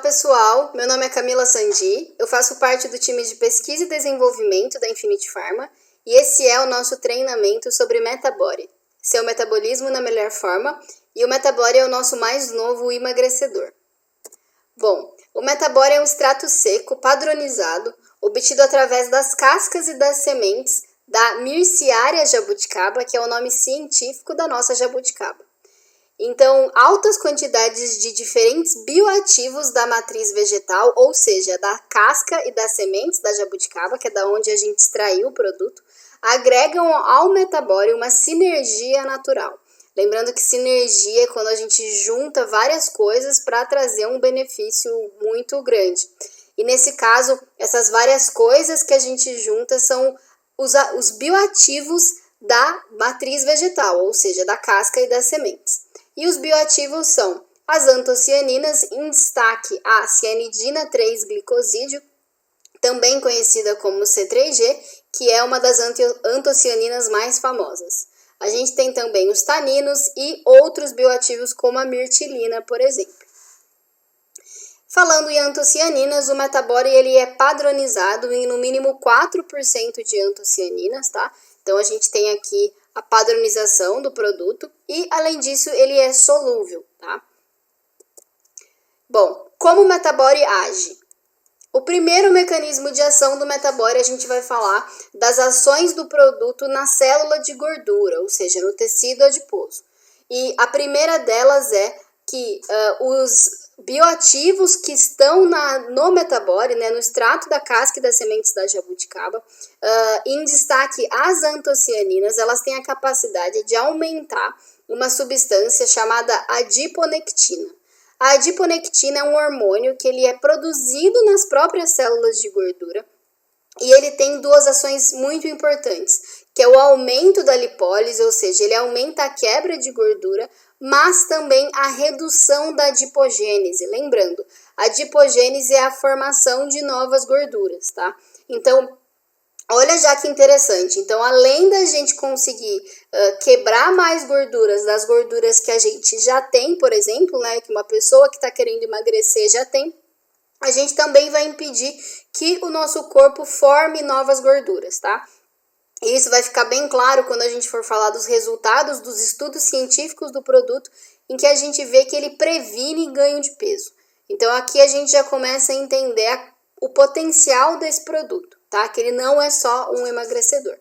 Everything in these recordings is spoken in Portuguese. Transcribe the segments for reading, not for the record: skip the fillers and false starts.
pessoal, meu nome é Camila Sandi, eu faço parte do time de pesquisa e desenvolvimento da Infinity Pharma e esse é o nosso treinamento sobre Metabody, seu metabolismo na melhor forma, e o Metabody é o nosso mais novo emagrecedor. Bom, o Metabody é um extrato seco padronizado, obtido através das cascas e das sementes da Myrciaria jabuticaba, que é o nome científico da nossa jabuticaba. Então, altas quantidades de diferentes bioativos da matriz vegetal, ou seja, da casca e das sementes da jabuticaba, que é da onde a gente extraiu o produto, agregam ao Metabody uma sinergia natural. Lembrando que sinergia é quando a gente junta várias coisas para trazer um benefício muito grande. E nesse caso, essas várias coisas que a gente junta são os bioativos da matriz vegetal, ou seja, da casca e das sementes. E os bioativos são as antocianinas, em destaque a cianidina 3-glicosídeo, também conhecida como C3G, que é uma das antocianinas mais famosas. A gente tem também os taninos e outros bioativos como a mirtilina, por exemplo. Falando em antocianinas, o Metabody ele é padronizado em no mínimo 4% de antocianinas, tá? Então a gente tem aqui a padronização do produto e, além disso, ele é solúvel, tá? Bom, como o Metabody age? O primeiro mecanismo de ação do Metabody, a gente vai falar das ações do produto na célula de gordura, ou seja, no tecido adiposo. E a primeira delas é que os bioativos que estão no Metabody, né, no extrato da casca e das sementes da jabuticaba, em destaque as antocianinas, elas têm a capacidade de aumentar uma substância chamada adiponectina. A adiponectina é um hormônio que ele é produzido nas próprias células de gordura e ele tem duas ações muito importantes, que é o aumento da lipólise, ou seja, ele aumenta a quebra de gordura, mas também a redução da adipogênese. Lembrando, a adipogênese é a formação de novas gorduras, tá? Então, olha já que interessante. Então, além da gente conseguir quebrar mais gorduras das gorduras que a gente já tem, por exemplo, né, que uma pessoa que está querendo emagrecer já tem, a gente também vai impedir que o nosso corpo forme novas gorduras, tá? E isso vai ficar bem claro quando a gente for falar dos resultados dos estudos científicos do produto, em que a gente vê que ele previne ganho de peso. Então, aqui a gente já começa a entender o potencial desse produto, tá? Que ele não é só um emagrecedor.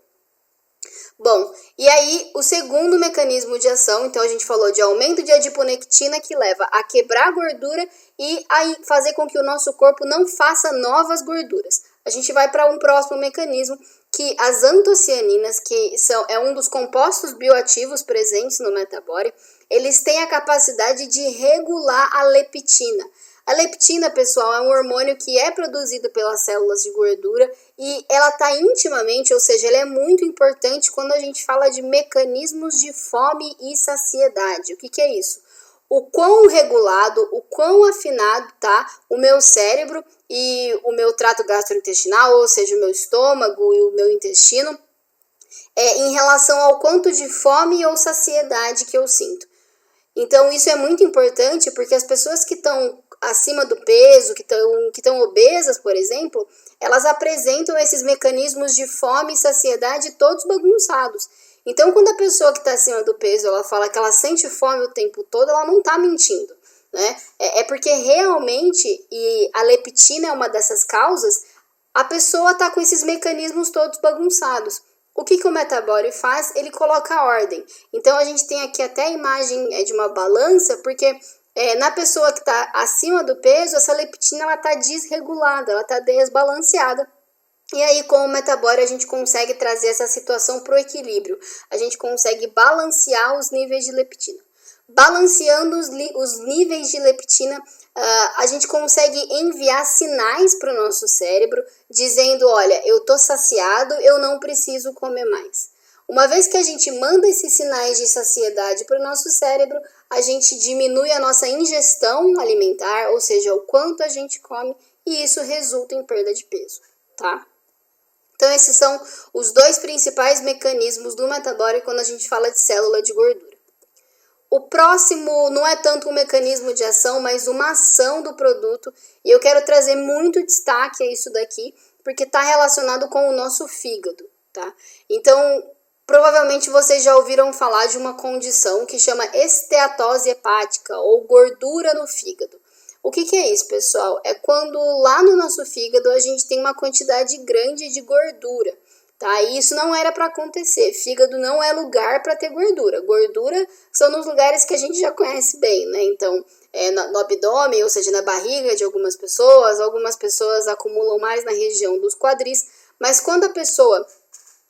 Bom, e aí o segundo mecanismo de ação, então a gente falou de aumento de adiponectina, que leva a quebrar a gordura e a fazer com que o nosso corpo não faça novas gorduras. A gente vai para um próximo mecanismo, que as antocianinas, que é um dos compostos bioativos presentes no Metabody, eles têm a capacidade de regular a leptina. A leptina, pessoal, é um hormônio que é produzido pelas células de gordura e ela está intimamente, ou seja, ela é muito importante quando a gente fala de mecanismos de fome e saciedade. O que é isso? O quão regulado, o quão afinado tá o meu cérebro e o meu trato gastrointestinal, ou seja, o meu estômago e o meu intestino, em relação ao quanto de fome ou saciedade que eu sinto. Então, isso é muito importante porque as pessoas que estão acima do peso, que estão obesas, por exemplo, elas apresentam esses mecanismos de fome e saciedade todos bagunçados. Então, quando a pessoa que está acima do peso, ela fala que ela sente fome o tempo todo, ela não está mentindo, né? É porque realmente, e a leptina é uma dessas causas, a pessoa está com esses mecanismos todos bagunçados. O que o Metabody faz? Ele coloca a ordem. Então, a gente tem aqui até a imagem de uma balança, porque na pessoa que está acima do peso, essa leptina está desregulada, ela está desbalanceada. E aí, com o Metabody, a gente consegue trazer essa situação para o equilíbrio. A gente consegue balancear os níveis de leptina. Balanceando os níveis de leptina, a gente consegue enviar sinais para o nosso cérebro, dizendo, olha, eu estou saciado, eu não preciso comer mais. Uma vez que a gente manda esses sinais de saciedade para o nosso cérebro, a gente diminui a nossa ingestão alimentar, ou seja, o quanto a gente come, e isso resulta em perda de peso, tá? Então, esses são os dois principais mecanismos do Metabody quando a gente fala de célula de gordura. O próximo não é tanto um mecanismo de ação, mas uma ação do produto. E eu quero trazer muito destaque a isso daqui, porque está relacionado com o nosso fígado, tá? Então, provavelmente vocês já ouviram falar de uma condição que chama esteatose hepática ou gordura no fígado. O que é isso, pessoal? É quando lá no nosso fígado a gente tem uma quantidade grande de gordura, tá? E isso não era para acontecer. Fígado não é lugar para ter gordura. Gordura são nos lugares que a gente já conhece bem, né? Então, no abdômen, ou seja, na barriga de algumas pessoas acumulam mais na região dos quadris, mas quando a pessoa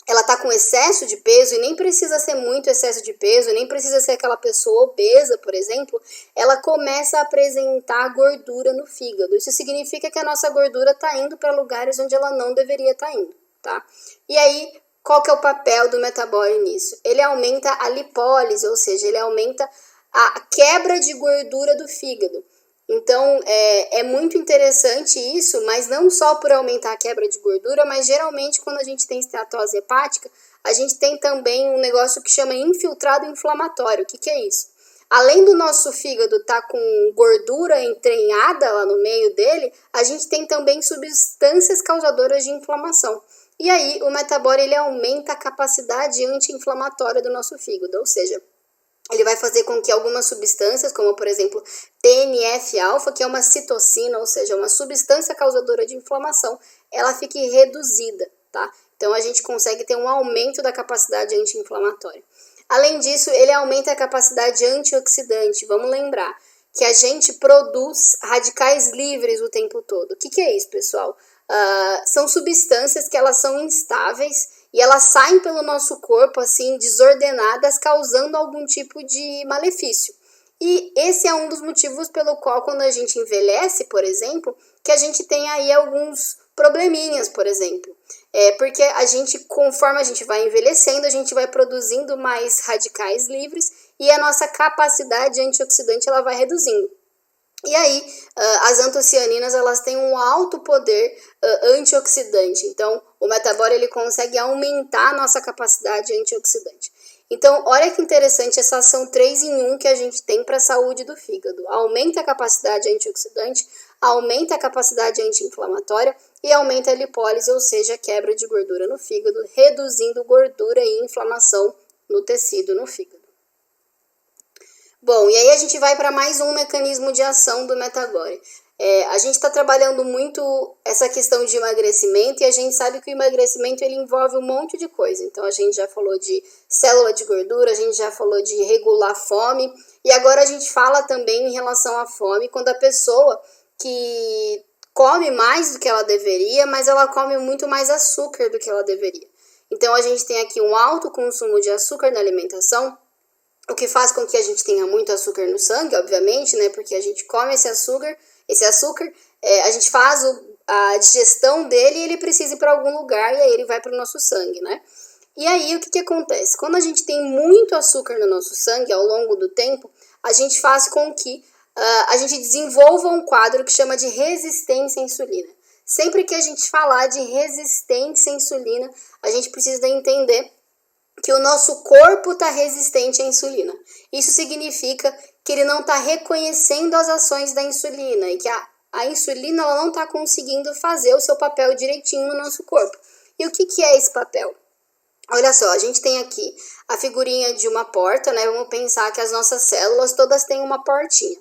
ela tá com excesso de peso, e nem precisa ser muito excesso de peso, nem precisa ser aquela pessoa obesa, por exemplo, ela começa a apresentar gordura no fígado. Isso significa que a nossa gordura tá indo para lugares onde ela não deveria estar indo, tá? E aí, qual que é o papel do metabólico nisso? Ele aumenta a lipólise, ou seja, ele aumenta a quebra de gordura do fígado. Então, é muito interessante isso, mas não só por aumentar a quebra de gordura, mas geralmente quando a gente tem esteatose hepática, a gente tem também um negócio que chama infiltrado inflamatório. O que é isso? Além do nosso fígado estar com gordura entranhada lá no meio dele, a gente tem também substâncias causadoras de inflamação. E aí, o metabólico ele aumenta a capacidade anti-inflamatória do nosso fígado, ou seja, ele vai fazer com que algumas substâncias, como por exemplo TNF-alfa, que é uma citocina, ou seja, uma substância causadora de inflamação, ela fique reduzida, tá? Então a gente consegue ter um aumento da capacidade anti-inflamatória. Além disso, ele aumenta a capacidade antioxidante. Vamos lembrar que a gente produz radicais livres o tempo todo. O que é isso, pessoal? São substâncias que elas são instáveis e elas saem pelo nosso corpo assim desordenadas, causando algum tipo de malefício. E esse é um dos motivos pelo qual quando a gente envelhece, por exemplo, que a gente tem aí alguns probleminhas, por exemplo. Porque a gente, conforme a gente vai envelhecendo, a gente vai produzindo mais radicais livres e a nossa capacidade antioxidante ela vai reduzindo. E aí, as antocianinas, elas têm um alto poder antioxidante. Então, o metabólico, ele consegue aumentar a nossa capacidade antioxidante. Então, olha que interessante essa ação 3 em 1 que a gente tem para a saúde do fígado. Aumenta a capacidade antioxidante, aumenta a capacidade anti-inflamatória e aumenta a lipólise, ou seja, a quebra de gordura no fígado, reduzindo gordura e inflamação no tecido no fígado. Bom, e aí a gente vai para mais um mecanismo de ação do metabólico. A gente está trabalhando muito essa questão de emagrecimento e a gente sabe que o emagrecimento ele envolve um monte de coisa. Então a gente já falou de célula de gordura, a gente já falou de regular a fome e agora a gente fala também em relação à fome quando a pessoa que come mais do que ela deveria, mas ela come muito mais açúcar do que ela deveria. Então a gente tem aqui um alto consumo de açúcar na alimentação, o que faz com que a gente tenha muito açúcar no sangue, obviamente, né? Porque a gente come esse açúcar, a gente faz a digestão dele e ele precisa ir para algum lugar e aí ele vai para o nosso sangue, né? E aí o que acontece? Quando a gente tem muito açúcar no nosso sangue ao longo do tempo, a gente faz com que a gente desenvolva um quadro que chama de resistência à insulina. Sempre que a gente falar de resistência à insulina, a gente precisa entender que o nosso corpo está resistente à insulina. Isso significa que ele não está reconhecendo as ações da insulina e que a insulina ela não está conseguindo fazer o seu papel direitinho no nosso corpo. E o que é esse papel? Olha só, a gente tem aqui a figurinha de uma porta, né? Vamos pensar que as nossas células todas têm uma portinha.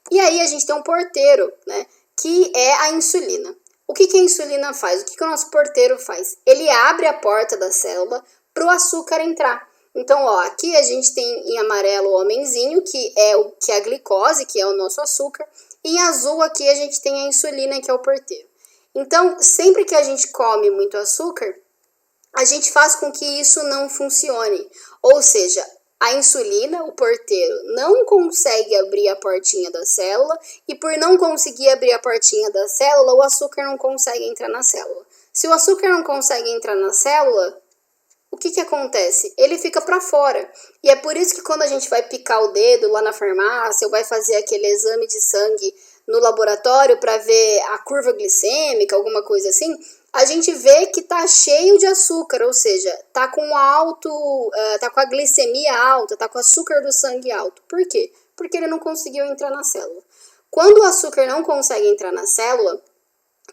E aí a gente tem um porteiro, né? Que é a insulina. O que a insulina faz? O que o nosso porteiro faz? Ele abre a porta da célula para o açúcar entrar. Então, ó, aqui a gente tem em amarelo o homenzinho, que é a glicose, que é o nosso açúcar. E em azul aqui a gente tem a insulina, que é o porteiro. Então, sempre que a gente come muito açúcar, a gente faz com que isso não funcione. Ou seja, a insulina, o porteiro, não consegue abrir a portinha da célula e por não conseguir abrir a portinha da célula, o açúcar não consegue entrar na célula. Se o açúcar não consegue entrar na célula, o que acontece? Ele fica para fora. E é por isso que quando a gente vai picar o dedo lá na farmácia ou vai fazer aquele exame de sangue no laboratório para ver a curva glicêmica, alguma coisa assim, a gente vê que tá cheio de açúcar, ou seja, tá com tá com a glicemia alta, tá com o açúcar do sangue alto. Por quê? Porque ele não conseguiu entrar na célula. Quando o açúcar não consegue entrar na célula,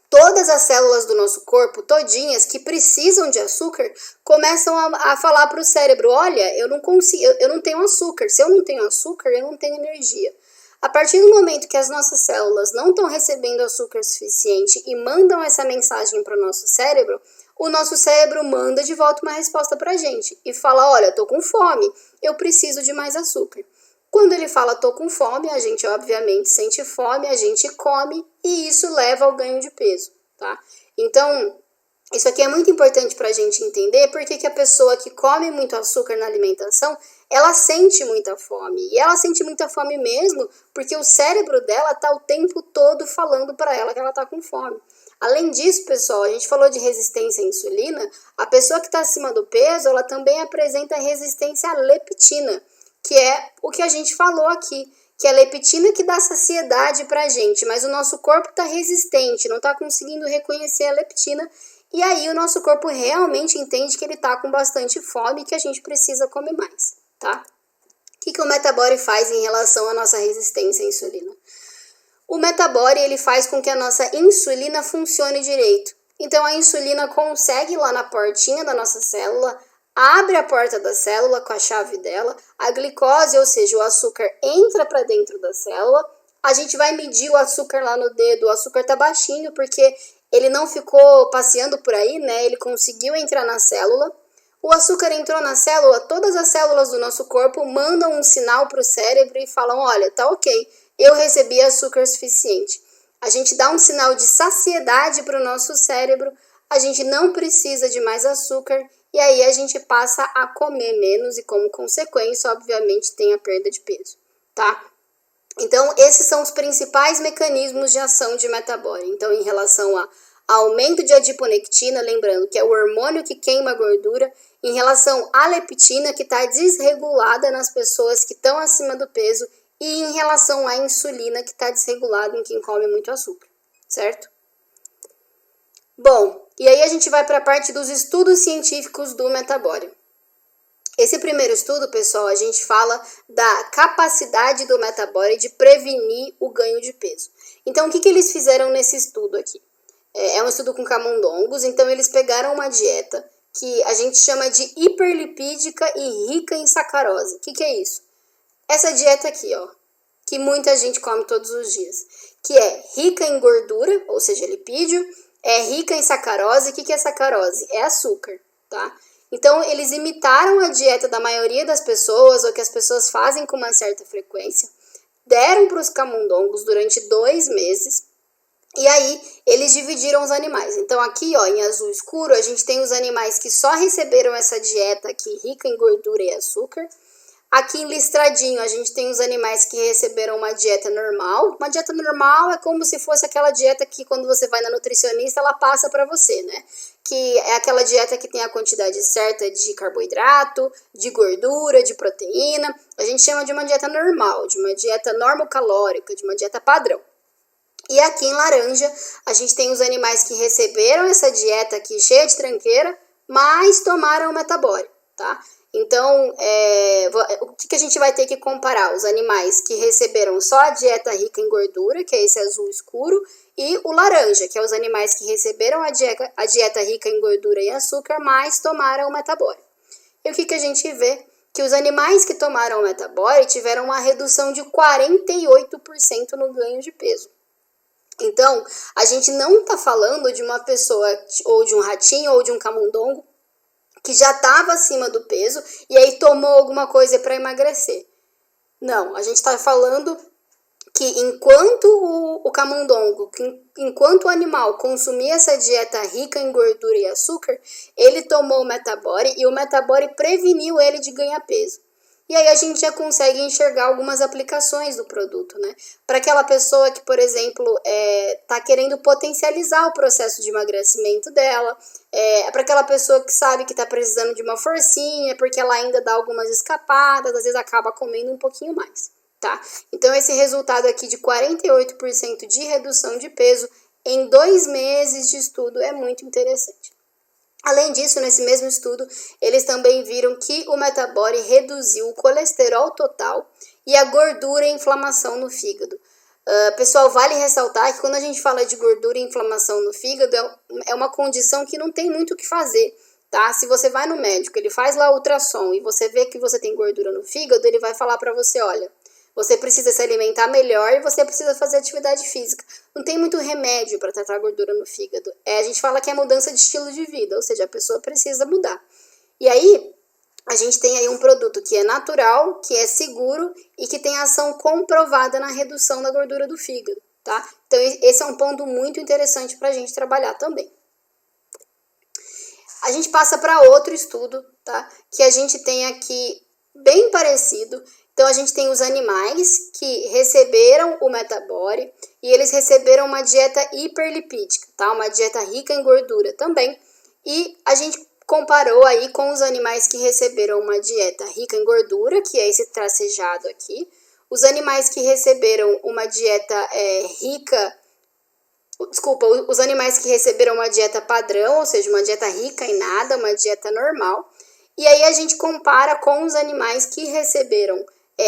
todas as células do nosso corpo, todinhas, que precisam de açúcar, começam a falar para o cérebro, olha, eu não consigo, eu não tenho açúcar. Se eu não tenho açúcar, eu não tenho energia. A partir do momento que as nossas células não estão recebendo açúcar suficiente e mandam essa mensagem para o nosso cérebro manda de volta uma resposta para a gente e fala, olha, tô com fome, eu preciso de mais açúcar. Quando ele fala tô com fome, a gente obviamente sente fome, a gente come e isso leva ao ganho de peso, tá? Então, isso aqui é muito importante para a gente entender porque que a pessoa que come muito açúcar na alimentação, ela sente muita fome. E ela sente muita fome mesmo porque o cérebro dela tá o tempo todo falando para ela que ela tá com fome. Além disso, pessoal, a gente falou de resistência à insulina, a pessoa que está acima do peso, ela também apresenta resistência à leptina, que é o que a gente falou aqui, que é a leptina que dá saciedade pra gente, mas o nosso corpo tá resistente, não tá conseguindo reconhecer a leptina, e aí o nosso corpo realmente entende que ele tá com bastante fome e que a gente precisa comer mais, tá? O que o Metabody faz em relação à nossa resistência à insulina? O Metabody, ele faz com que a nossa insulina funcione direito. Então a insulina consegue ir lá na portinha da nossa célula, abre a porta da célula com a chave dela, a glicose, ou seja, o açúcar, entra para dentro da célula, a gente vai medir o açúcar lá no dedo, o açúcar tá baixinho porque ele não ficou passeando por aí, né? Ele conseguiu entrar na célula. O açúcar entrou na célula, todas as células do nosso corpo mandam um sinal para o cérebro e falam, olha, tá ok, eu recebi açúcar suficiente. A gente dá um sinal de saciedade para o nosso cérebro, a gente não precisa de mais açúcar, e aí a gente passa a comer menos e, como consequência, obviamente, tem a perda de peso, tá? Então, esses são os principais mecanismos de ação de Metabody. Então, em relação a aumento de adiponectina, lembrando que é o hormônio que queima a gordura, em relação à leptina, que está desregulada nas pessoas que estão acima do peso, e em relação à insulina, que está desregulada em quem come muito açúcar, certo? Bom, e aí a gente vai para a parte dos estudos científicos do Metabody. Esse primeiro estudo, pessoal, a gente fala da capacidade do Metabody de prevenir o ganho de peso. Então, o que eles fizeram nesse estudo aqui? É um estudo com camundongos, então eles pegaram uma dieta que a gente chama de hiperlipídica e rica em sacarose. O que é isso? Essa dieta aqui, ó, que muita gente come todos os dias, que é rica em gordura, ou seja, lipídio, é rica em sacarose. O que é sacarose? É açúcar, tá? Então, eles imitaram a dieta da maioria das pessoas, ou que as pessoas fazem com uma certa frequência, deram para os camundongos durante 2 meses, e aí eles dividiram os animais. Então, aqui, ó, em azul escuro, a gente tem os animais que só receberam essa dieta aqui, rica em gordura e açúcar. Aqui em listradinho, a gente tem os animais que receberam uma dieta normal. Uma dieta normal é como se fosse aquela dieta que quando você vai na nutricionista, ela passa para você, né? Que é aquela dieta que tem a quantidade certa de carboidrato, de gordura, de proteína. A gente chama de uma dieta normal, de uma dieta normocalórica, de uma dieta padrão. E aqui em laranja, a gente tem os animais que receberam essa dieta aqui cheia de tranqueira, mas tomaram o Metabody, tá? Então, o que a gente vai ter que comparar? Os animais que receberam só a dieta rica em gordura, que é esse azul escuro, e o laranja, que é os animais que receberam a dieta rica em gordura e açúcar, mas tomaram o Metabody. E o que a gente vê? Que os animais que tomaram o Metabody tiveram uma redução de 48% no ganho de peso. Então, a gente não está falando de uma pessoa, ou de um ratinho, ou de um camundongo, que já estava acima do peso e aí tomou alguma coisa para emagrecer. Não, a gente está falando que enquanto o camundongo, enquanto o animal consumia essa dieta rica em gordura e açúcar, ele tomou o Metabody e o Metabody preveniu ele de ganhar peso. E aí a gente já consegue enxergar algumas aplicações do produto, né? Para aquela pessoa que, por exemplo, tá querendo potencializar o processo de emagrecimento dela, para aquela pessoa que sabe que tá precisando de uma forcinha, porque ela ainda dá algumas escapadas, às vezes acaba comendo um pouquinho mais, tá? Então esse resultado aqui de 48% de redução de peso em 2 meses de estudo é muito interessante. Além disso, nesse mesmo estudo, eles também viram que o Metabori reduziu o colesterol total e a gordura e inflamação no fígado. Pessoal, vale ressaltar que quando a gente fala de gordura e inflamação no fígado, é uma condição que não tem muito o que fazer, tá? Se você vai no médico, ele faz lá o ultrassom e você vê que você tem gordura no fígado, ele vai falar para você, olha, você precisa se alimentar melhor e você precisa fazer atividade física. Não tem muito remédio para tratar gordura no fígado. A gente fala que é mudança de estilo de vida, ou seja, a pessoa precisa mudar. E aí, a gente tem aí um produto que é natural, que é seguro e que tem ação comprovada na redução da gordura do fígado, tá? Então, esse é um ponto muito interessante para a gente trabalhar também. A gente passa para outro estudo, tá? Que a gente tem aqui bem parecido. Então, a gente tem os animais que receberam o Metabori e eles receberam uma dieta hiperlipídica, tá? Uma dieta rica em gordura também. E a gente comparou aí com os animais que receberam uma dieta rica em gordura, que é esse tracejado aqui. Os animais que receberam uma dieta os animais que receberam uma dieta padrão, ou seja, uma dieta rica em nada, uma dieta normal. E aí a gente compara com os animais que receberam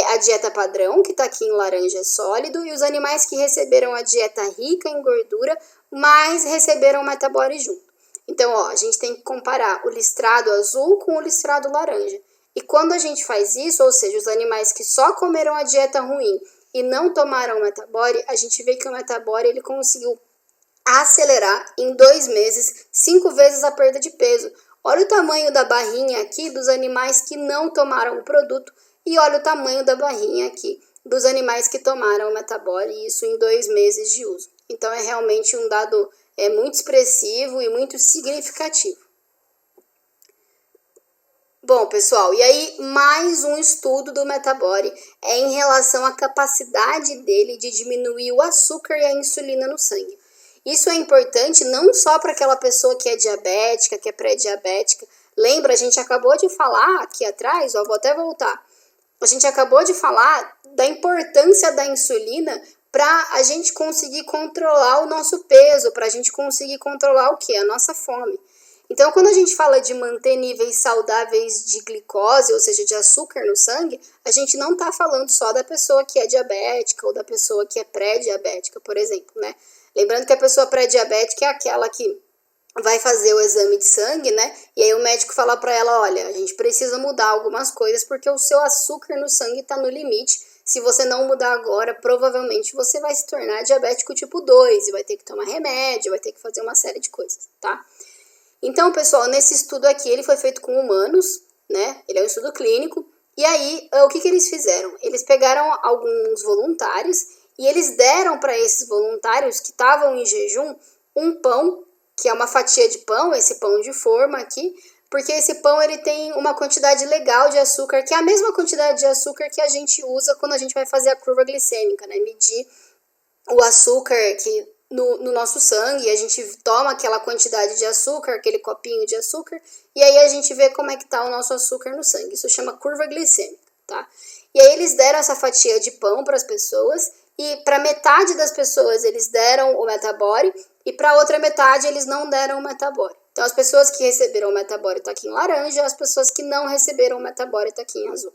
a dieta padrão, que está aqui em laranja sólido, e os animais que receberam a dieta rica em gordura, mas receberam o Metabori junto. Então, ó, a gente tem que comparar o listrado azul com o listrado laranja. E quando a gente faz isso, ou seja, os animais que só comeram a dieta ruim e não tomaram o Metabori, a gente vê que o Metabori ele conseguiu acelerar em 2 meses 5 vezes a perda de peso. Olha o tamanho da barrinha aqui dos animais que não tomaram o produto e olha o tamanho da barrinha aqui dos animais que tomaram o Metabori, isso em 2 meses de uso. Então, é realmente um dado muito expressivo e muito significativo. Bom, pessoal, e aí mais um estudo do Metabori é em relação à capacidade dele de diminuir o açúcar e a insulina no sangue. Isso é importante não só para aquela pessoa que é diabética, que é pré-diabética. Lembra, a gente acabou de falar aqui atrás, ó, vou até voltar. A gente acabou de falar da importância da insulina para a gente conseguir controlar o nosso peso, para a gente conseguir controlar o quê? A nossa fome. Então, quando a gente fala de manter níveis saudáveis de glicose, ou seja, de açúcar no sangue, a gente não está falando só da pessoa que é diabética ou da pessoa que é pré-diabética, por exemplo, né? Lembrando que a pessoa pré-diabética é aquela que vai fazer o exame de sangue, né? E aí o médico fala para ela, olha, a gente precisa mudar algumas coisas porque o seu açúcar no sangue está no limite. Se você não mudar agora, provavelmente você vai se tornar diabético tipo 2 e vai ter que tomar remédio, vai ter que fazer uma série de coisas, tá? Então, pessoal, nesse estudo aqui, ele foi feito com humanos, né? Ele é um estudo clínico. E aí, o que eles fizeram? Eles pegaram alguns voluntários e eles deram para esses voluntários que estavam em jejum um pão, que é uma fatia de pão, esse pão de forma aqui, porque esse pão ele tem uma quantidade legal de açúcar, que é a mesma quantidade de açúcar que a gente usa quando a gente vai fazer a curva glicêmica, né? Medir o açúcar que no nosso sangue, a gente toma aquela quantidade de açúcar, aquele copinho de açúcar, e aí a gente vê como é que tá o nosso açúcar no sangue. Isso chama curva glicêmica, tá? E aí eles deram essa fatia de pão para as pessoas, e para metade das pessoas eles deram o Metabori, e para outra metade eles não deram o Metabori. Então as pessoas que receberam o Metabori tá aqui em laranja, as pessoas que não receberam o Metabori tá aqui em azul.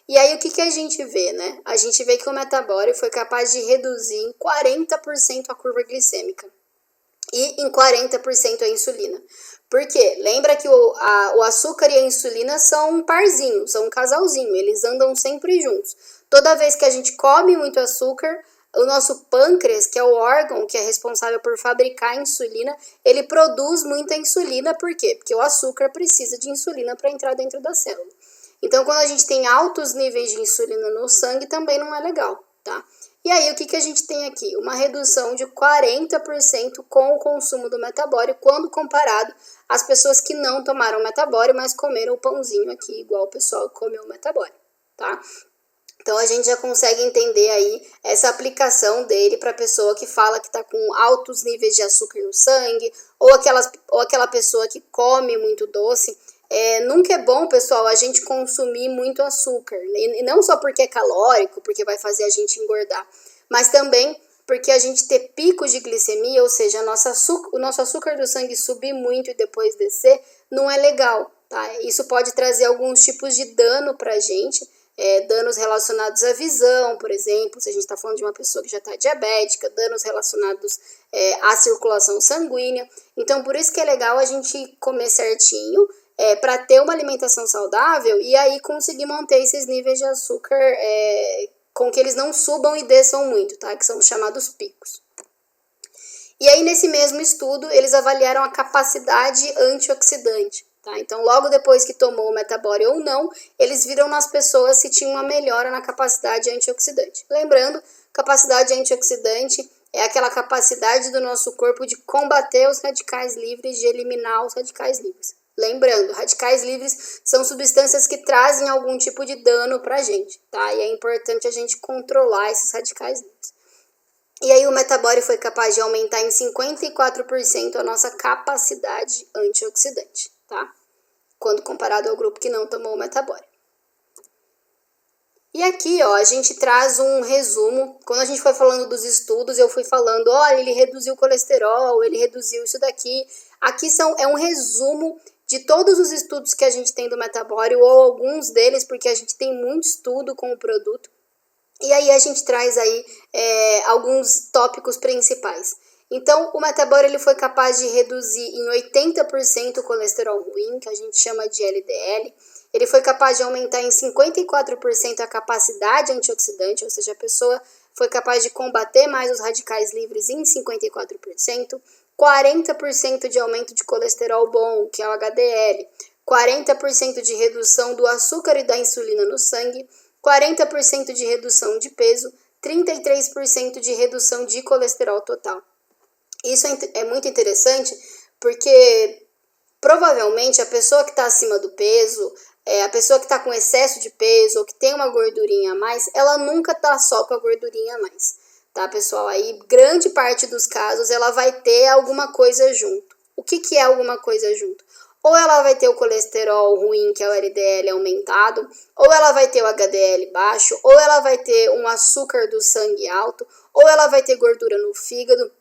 E aí, o que a gente vê, né? A gente vê que o Metabori foi capaz de reduzir em 40% a curva glicêmica e em 40% a insulina. Por quê? Lembra que o açúcar e a insulina são um parzinho, são um casalzinho, eles andam sempre juntos. Toda vez que a gente come muito açúcar, o nosso pâncreas, que é o órgão que é responsável por fabricar a insulina, ele produz muita insulina. Por quê? Porque o açúcar precisa de insulina para entrar dentro da célula. Então, quando a gente tem altos níveis de insulina no sangue, também não é legal, tá? E aí, o que a gente tem aqui? Uma redução de 40% com o consumo do Metabori, quando comparado às pessoas que não tomaram Metabori, mas comeram o pãozinho aqui, igual o pessoal que comeu o Metabori, tá? Então, a gente já consegue entender aí essa aplicação dele para a pessoa que fala que está com altos níveis de açúcar no sangue, ou aquela pessoa que come muito doce. Nunca é bom, pessoal, a gente consumir muito açúcar, e não só porque é calórico, porque vai fazer a gente engordar, mas também porque a gente ter picos de glicemia, ou seja, o nosso açúcar do sangue subir muito e depois descer, não é legal, tá? Isso pode trazer alguns tipos de dano pra gente, danos relacionados à visão, por exemplo, se a gente está falando de uma pessoa que já está diabética, danos relacionados à circulação sanguínea. Então, por isso que é legal a gente comer certinho, para ter uma alimentação saudável e aí conseguir manter esses níveis de açúcar com que eles não subam e desçam muito, tá? Que são os chamados picos. E aí, nesse mesmo estudo, eles avaliaram a capacidade antioxidante, tá? Então, logo depois que tomou o Metabori ou não, eles viram nas pessoas se tinha uma melhora na capacidade antioxidante. Lembrando, capacidade antioxidante é aquela capacidade do nosso corpo de combater os radicais livres, de eliminar os radicais livres. Lembrando, radicais livres são substâncias que trazem algum tipo de dano pra gente, tá? E é importante a gente controlar esses radicais livres. E aí o Metabori foi capaz de aumentar em 54% a nossa capacidade antioxidante, tá? Quando comparado ao grupo que não tomou o Metabori. E aqui, ó, a gente traz um resumo. Quando a gente foi falando dos estudos, eu fui falando, olha, ele reduziu o colesterol, ele reduziu isso daqui. Aqui é um resumo de todos os estudos que a gente tem do Metabori, ou alguns deles, porque a gente tem muito estudo com o produto. E aí a gente traz aí alguns tópicos principais. Então, o Metabori ele foi capaz de reduzir em 80% o colesterol ruim, que a gente chama de LDL. Ele foi capaz de aumentar em 54% a capacidade antioxidante, ou seja, a pessoa foi capaz de combater mais os radicais livres em 54%. 40% de aumento de colesterol bom, que é o HDL, 40% de redução do açúcar e da insulina no sangue, 40% de redução de peso, 33% de redução de colesterol total. Isso é muito interessante porque provavelmente a pessoa que está acima do peso, a pessoa que está com excesso de peso ou que tem uma gordurinha a mais, ela nunca está só com a gordurinha a mais. Tá, pessoal? Aí, grande parte dos casos, ela vai ter alguma coisa junto. O que é alguma coisa junto? Ou ela vai ter o colesterol ruim, que é o LDL aumentado, ou ela vai ter o HDL baixo, ou ela vai ter um açúcar do sangue alto, ou ela vai ter gordura no fígado.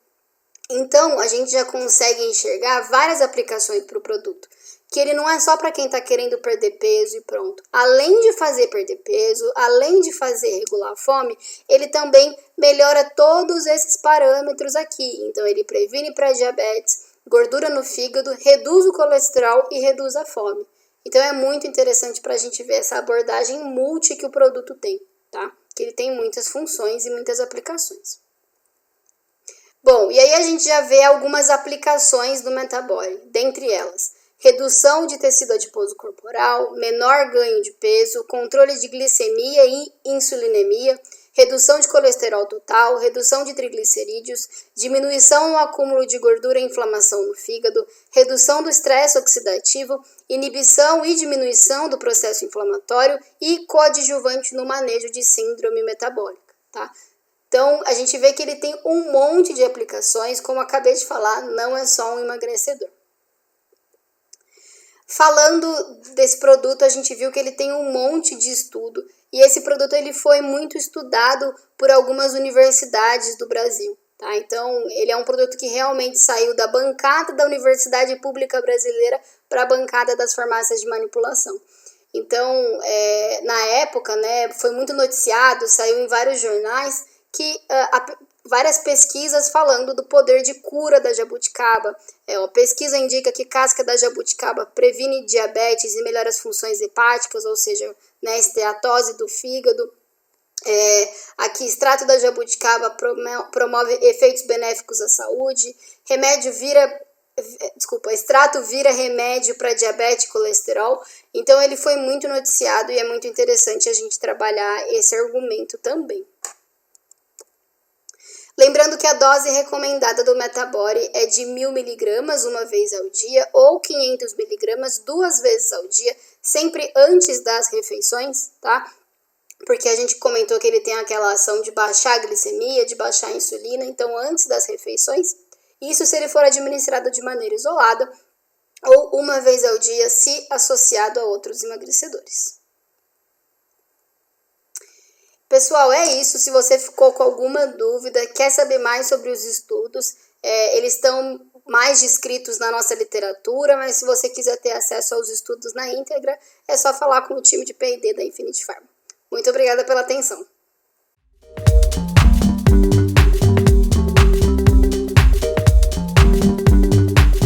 Então, a gente já consegue enxergar várias aplicações para o produto. Que ele não é só para quem está querendo perder peso e pronto. Além de fazer perder peso, além de fazer regular a fome, ele também melhora todos esses parâmetros aqui. Então, ele previne pré-diabetes, gordura no fígado, reduz o colesterol e reduz a fome. Então, é muito interessante para a gente ver essa abordagem multi que o produto tem, tá? Que ele tem muitas funções e muitas aplicações. Bom, e aí a gente já vê algumas aplicações do Metabori, dentre elas, redução de tecido adiposo corporal, menor ganho de peso, controle de glicemia e insulinemia, redução de colesterol total, redução de triglicerídeos, diminuição no acúmulo de gordura e inflamação no fígado, redução do estresse oxidativo, inibição e diminuição do processo inflamatório e coadjuvante no manejo de síndrome metabólica, tá? Então, a gente vê que ele tem um monte de aplicações, como acabei de falar, não é só um emagrecedor. Falando desse produto, a gente viu que ele tem um monte de estudo, e esse produto ele foi muito estudado por algumas universidades do Brasil, tá? Então, ele é um produto que realmente saiu da bancada da Universidade Pública Brasileira para a bancada das farmácias de manipulação. Então, na época, né, foi muito noticiado, saiu em vários jornais, que várias pesquisas falando do poder de cura da jabuticaba. A pesquisa indica que casca da jabuticaba previne diabetes e melhora as funções hepáticas, ou seja, né, esteatose do fígado. Aqui, extrato da jabuticaba promove efeitos benéficos à saúde. Extrato vira remédio para diabetes e colesterol. Então, ele foi muito noticiado e é muito interessante a gente trabalhar esse argumento também. Lembrando que a dose recomendada do Metabori é de 1.000 mg uma vez ao dia ou 500 mg 2 vezes ao dia, sempre antes das refeições, tá? Porque a gente comentou que ele tem aquela ação de baixar a glicemia, de baixar a insulina, então antes das refeições. Isso se ele for administrado de maneira isolada ou uma vez ao dia se associado a outros emagrecedores. Pessoal, é isso. Se você ficou com alguma dúvida, quer saber mais sobre os estudos, eles estão mais descritos na nossa literatura, mas se você quiser ter acesso aos estudos na íntegra, é só falar com o time de P&D da Infinity Pharma. Muito obrigada pela atenção.